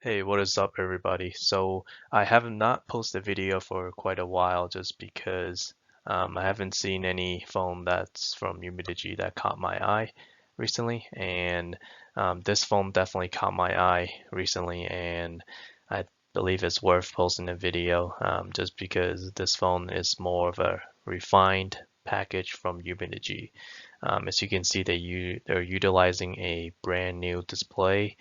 Hey, what is up, everybody? So I have not posted a video for quite a while just because I haven't seen any phone that's from Umidigi that caught my eye recently, and this phone definitely caught my eye recently, and I believe it's worth posting a video just because this phone is more of a refined package from Umidigi. As you can see, they're utilizing a brand new display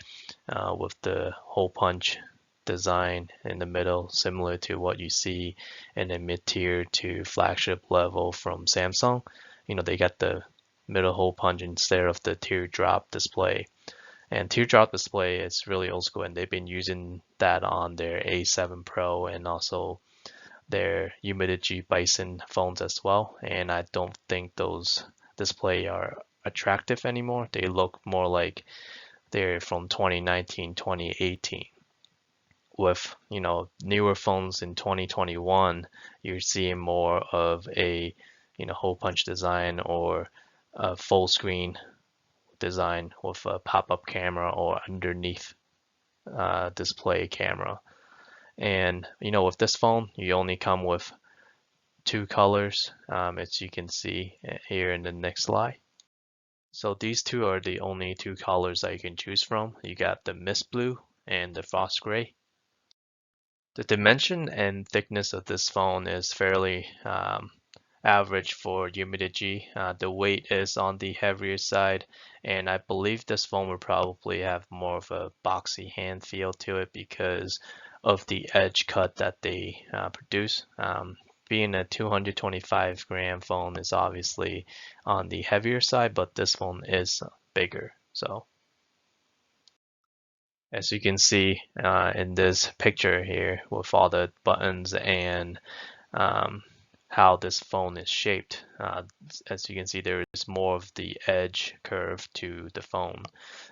with the hole punch design in the middle, similar to what you see in the mid-tier to flagship level from Samsung. They got the middle hole punch instead of the teardrop display. And teardrop display is really old school, and they've been using that on their A7 Pro and also their Umidigi Bison phones as well. And I don't think those display are attractive anymore. They look more like they're from 2019, 2018. With newer phones in 2021, you're seeing more of a hole punch design or a full screen design with a pop-up camera or underneath display camera. And with this phone, you only come with two colors, as you can see here in the next slide. So these two are the only two colors that you can choose from. You got the mist blue and the frost gray. The dimension and thickness of this phone is fairly average for Umidigi. The weight is on the heavier side, and I believe this phone will probably have more of a boxy hand feel to it because of the edge cut that they produce. Being a 225 gram phone is obviously on the heavier side, but this phone is bigger. So as you can see in this picture here with all the buttons and um, how this phone is shaped. As you can see, there is more of the edge curve to the phone.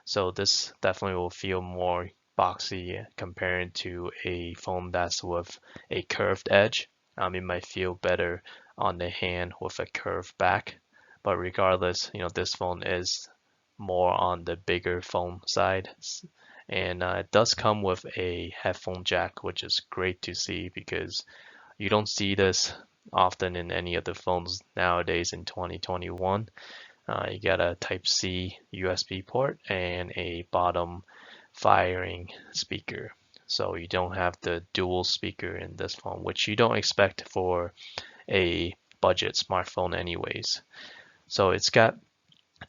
So this definitely will feel more boxy compared to a phone that's with a curved edge. It might feel better on the hand with a curved back. But regardless, this phone is more on the bigger phone side. And it does come with a headphone jack, which is great to see because you don't see this often in any of the phones nowadays in 2021. You got a Type-C USB port and a bottom firing speaker. So you don't have the dual speaker in this phone, which you don't expect for a budget smartphone anyways. So it's got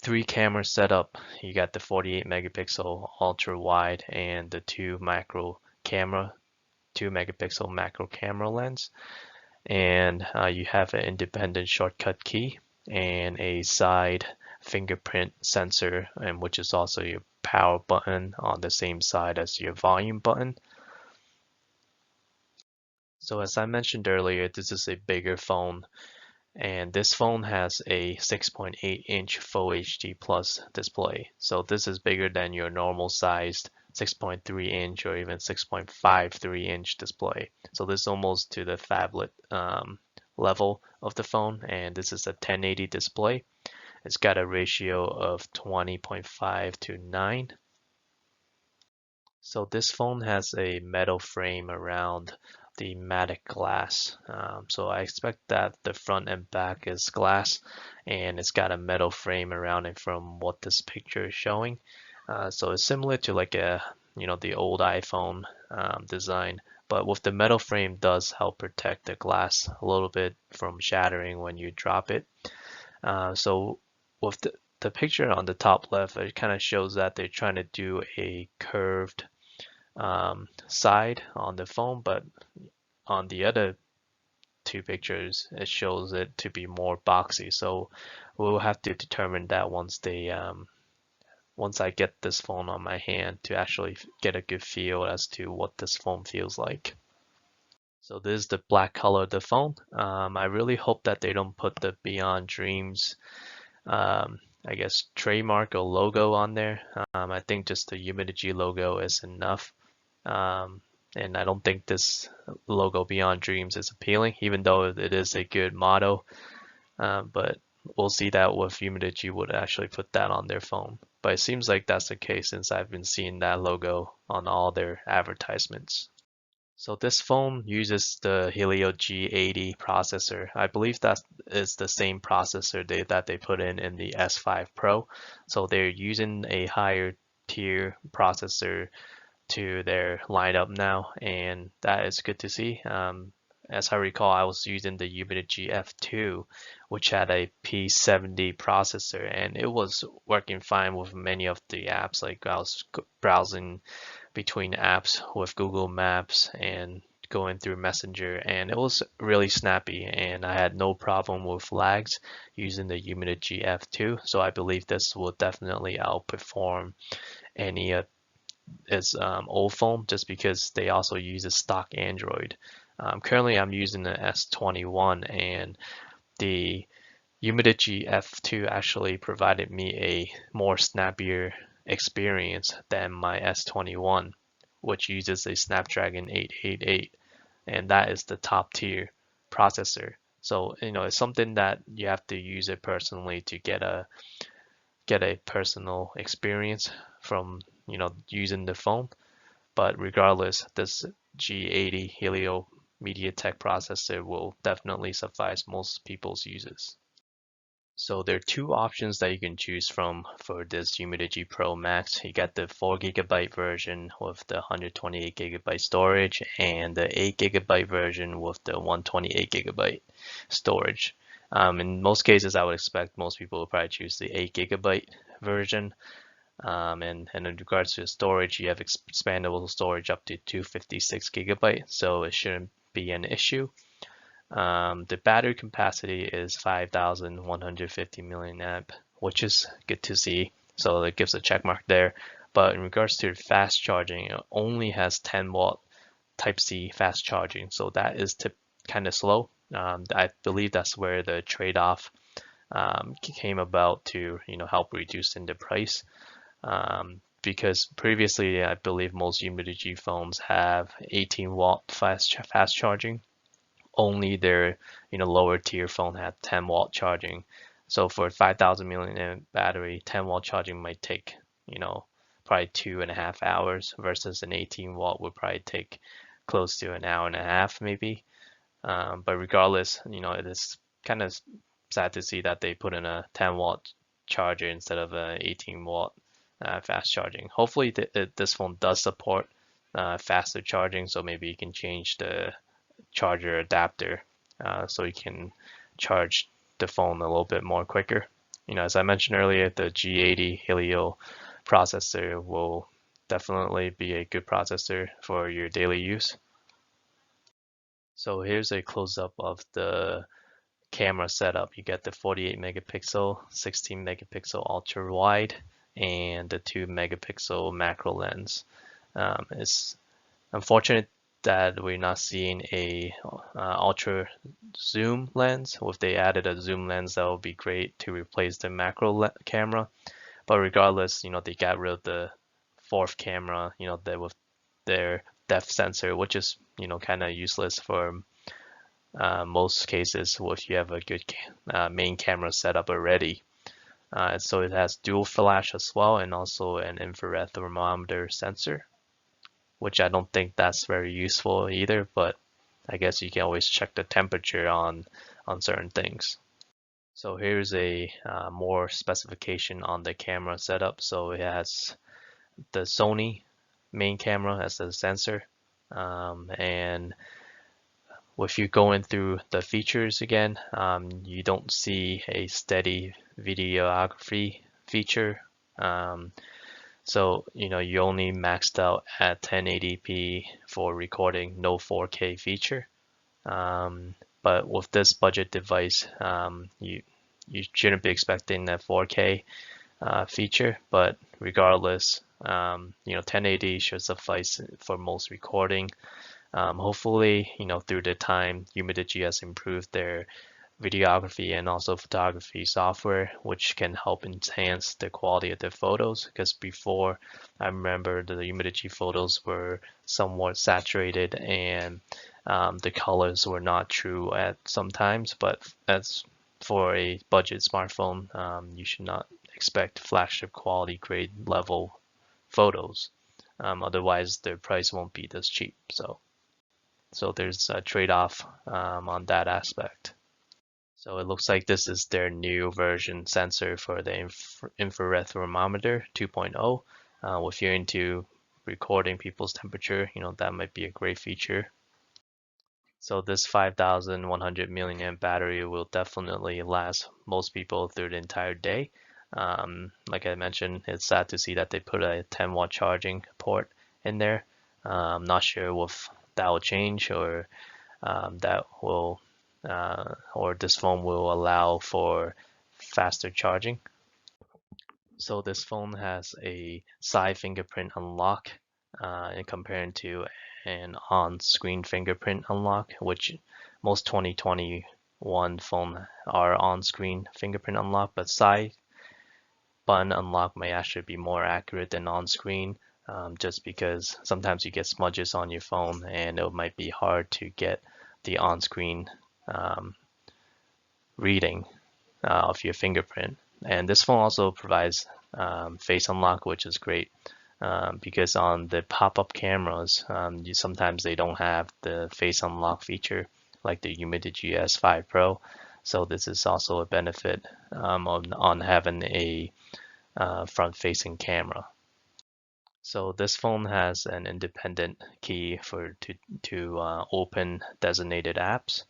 three cameras set up. You got the 48 megapixel ultra wide and the 2 megapixel macro camera lens. And you have an independent shortcut key and a side fingerprint sensor, and which is also your power button on the same side as your volume button. So as I mentioned earlier, this is a bigger phone, and this phone has a 6.8-inch Full HD Plus display. So this is bigger than your normal sized 6.3-inch or even 6.53-inch display. So this is almost to the phablet level of the phone, and this is a 1080 display. It's got a ratio of 20.5 to 9. So this phone has a metal frame around the matte glass. So I expect that the front and back is glass, and it's got a metal frame around it from what this picture is showing. So it's similar to like the old iPhone design, but with the metal frame does help protect the glass a little bit from shattering when you drop it. So with the picture on the top left, it kind of shows that they're trying to do a curved side on the phone, but on the other two pictures, it shows it to be more boxy. So we'll have to determine that once I get this phone on my hand to actually get a good feel as to what this phone feels like. So this is the black color of the phone. I really hope that they don't put the Beyond Dreams I guess trademark or logo on there. I think just the Umidigi logo is enough. And I don't think this logo Beyond Dreams is appealing, even though it is a good motto. But we'll see that with Umidigi would actually put that on their phone. but it seems like that's the case since I've been seeing that logo on all their advertisements. So this phone uses the Helio G80 processor. I believe that is the same processor that they put in the S5 Pro. So they're using a higher tier processor to their lineup now, and that is good to see. As I recall, I was using the Umidigi F2, which had a P70 processor, and it was working fine with many of the apps. Like I was browsing between apps with Google Maps and going through Messenger, and it was really snappy, and I had no problem with lags using the Umidigi F2. So I believe this will definitely outperform any of its old phone just because they also use a stock Android. Currently, I'm using the S21, and the Umidigi F2 actually provided me a more snappier experience than my S21, which uses a Snapdragon 888, and that is the top tier processor. So, it's something that you have to use it personally to get a personal experience from, using the phone. But regardless, this G80 Helio MediaTek processor will definitely suffice most people's uses. So there are two options that you can choose from for this Umidigi Pro Max. You got the 4 GB version with the 128 GB storage and the 8 GB version with the 128 GB storage. In most cases, I would expect most people will probably choose the 8 GB version. And in regards to storage, you have expandable storage up to 256 GB, so it shouldn't be an issue. The battery capacity is 5,150 milliamp, which is good to see. So it gives a check mark there. But in regards to fast charging, it only has 10-watt Type-C fast charging, so that is kind of slow. I believe that's where the trade-off came about to help reducing the price. Because previously, I believe most Umidigi phones have 18-watt fast charging. Only their lower tier phone had 10-watt charging. So for 5,000 milliamp battery, 10-watt charging might take probably 2.5 hours versus an 18-watt would probably take close to an hour and a half maybe. But regardless, it is kind of sad to see that they put in a 10-watt charger instead of an 18-watt fast charging. Hopefully this phone does support faster charging, so maybe you can change the charger adapter so you can charge the phone a little bit more quicker. As I mentioned earlier, the G80 Helio processor will definitely be a good processor for your daily use. So here's a close-up of the camera setup. You get the 48 megapixel, 16 megapixel ultra wide, and the 2 megapixel macro lens. It's unfortunate that we're not seeing a ultra zoom lens. If they added a zoom lens, that would be great to replace the macro camera. But regardless, they got rid of the fourth camera, with their depth sensor, which is kind of useless for most cases if you have a good main camera setup already. So it has dual flash as well, and also an infrared thermometer sensor, which I don't think that's very useful either, but I guess you can always check the temperature on certain things. So here's a more specification on the camera setup. So it has the Sony main camera as the sensor, and if you going through the features again, you don't see a steady videography feature. So, you only maxed out at 1080p for recording, no 4K feature. But with this budget device, you shouldn't be expecting a 4K feature. But regardless, 1080 should suffice for most recording. Hopefully, through the time, Umidigi has improved their videography and also photography software, which can help enhance the quality of the photos. Because before, I remember the Umidigi photos were somewhat saturated and the colors were not true at some times. But as for a budget smartphone, you should not expect flagship quality grade level photos. Otherwise, their price won't be this cheap. So there's a trade-off on that aspect. So it looks like this is their new version sensor for the infrared thermometer 2.0. If you're into recording people's temperature, that might be a great feature. So this 5,100 milliamp battery will definitely last most people through the entire day. Like I mentioned, it's sad to see that they put a 10-watt charging port in there. I'm not sure if that will change or that will or this phone will allow for faster charging. So this phone has a side fingerprint unlock in comparing to an on-screen fingerprint unlock, which most 2021 phone are on-screen fingerprint unlock, but side button unlock may actually be more accurate than on-screen, just because sometimes you get smudges on your phone and it might be hard to get the on-screen reading of your fingerprint. And this phone also provides face unlock, which is great because on the pop-up cameras, sometimes they don't have the face unlock feature like the Umidigi A11 Pro. So this is also a benefit on having a front-facing camera. So this phone has an independent key to open designated apps,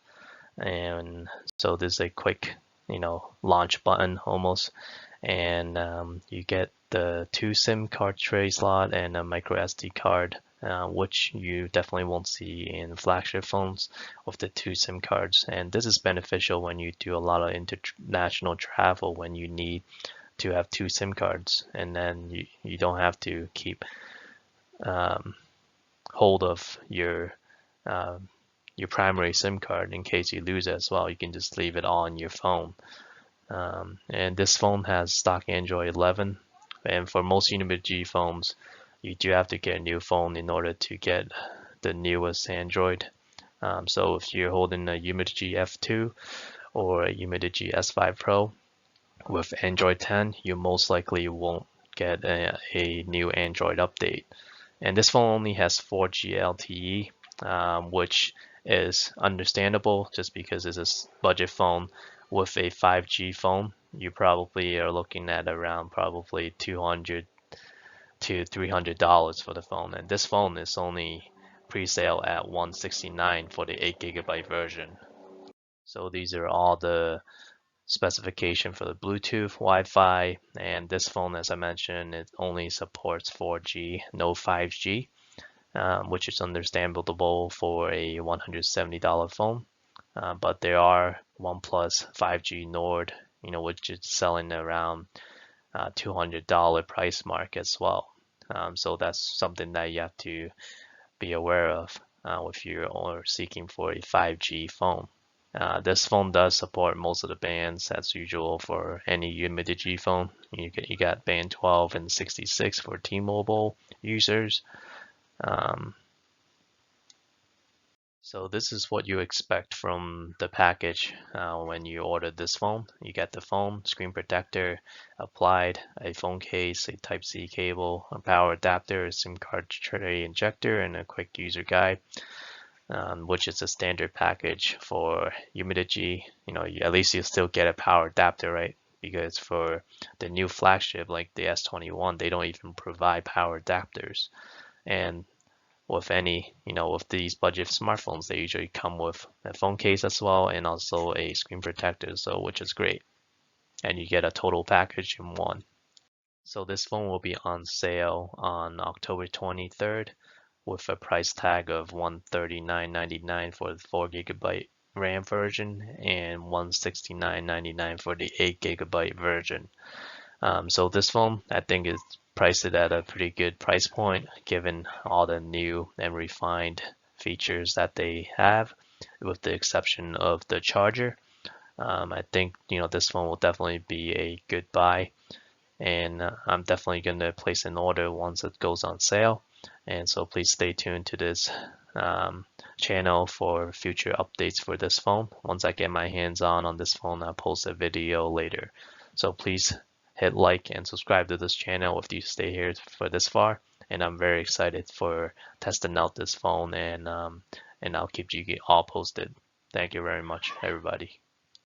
and so there's a quick launch button almost, and you get the 2 SIM card tray slot and a micro SD card, which you definitely won't see in flagship phones with the 2 SIM cards. And this is beneficial when you do a lot of international travel, when you need to have 2 SIM cards, and then you don't have to keep hold of your primary SIM card in case you lose it as well. You can just leave it on your phone. And this phone has stock Android 11, and for most Umidigi phones, you do have to get a new phone in order to get the newest Android. So if you're holding a Umidigi F2 or a Umidigi S5 Pro with Android 10, you most likely won't get a new Android update. And this phone only has 4G LTE, which is understandable just because it's a budget phone. With a 5G phone, you probably are looking at around probably $200 to $300 for the phone. And this phone is only pre-sale at $169 for the 8GB version. So these are all the specification for the Bluetooth, Wi-Fi, and this phone, as I mentioned, it only supports 4G, no 5G, which is understandable for a $170 phone. But there are OnePlus 5G Nord, which is selling around $200 price mark as well. So that's something that you have to be aware of if you're seeking for a 5G phone. This phone does support most of the bands as usual for any Umidigi phone. You got band 12 and 66 for T-Mobile users. So this is what you expect from the package when you order this phone. You get the phone, screen protector applied, a phone case, a Type-C cable, a power adapter, a SIM card tray injector, and a quick user guide. Which is a standard package for Umidigi. At least you still get a power adapter, right? Because for the new flagship like the S21, they don't even provide power adapters. And with with these budget smartphones, they usually come with a phone case as well and also a screen protector, so which is great. And you get a total package in one. So this phone will be on sale on October 23rd. With a price tag of $139.99 for the 4GB RAM version and $169.99 for the 8GB version. So this phone, I think, is priced at a pretty good price point given all the new and refined features that they have, with the exception of the charger. I think this phone will definitely be a good buy, and I'm definitely going to place an order once it goes on sale. And so please stay tuned to this channel for future updates for this phone. Once I get my hands on this phone, I'll post a video later. So please hit like and subscribe to this channel if you stay here for this far. And I'm very excited for testing out this phone, and I'll keep you all posted. Thank you very much, everybody.